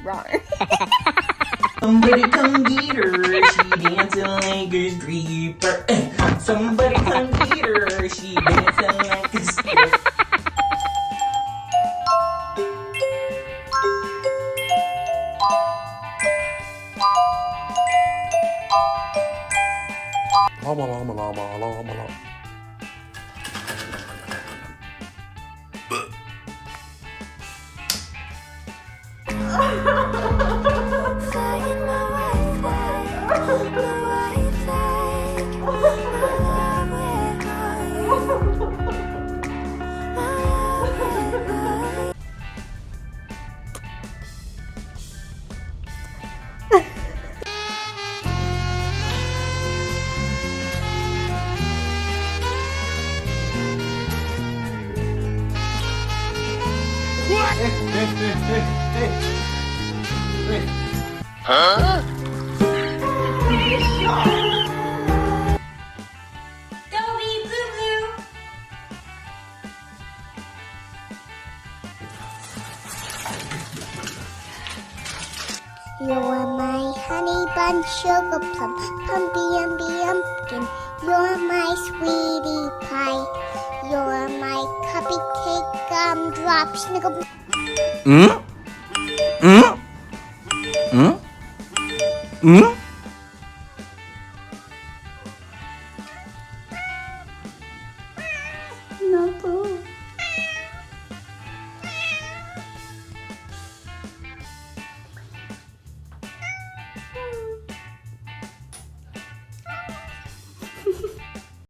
Wrong. Somebody come get her, she dancing like a stripper. Somebody come get her, she dancing like a stripper. Llama, llama, llama, llama, llama. Huh? Don't be blue blue. You're my honey bun, sugar plum, pumpy umby umpkin. You're my sweetie pie. You're my cupcake gumdrop sniggle. Hmm? Hmm? Hmm? Hmm?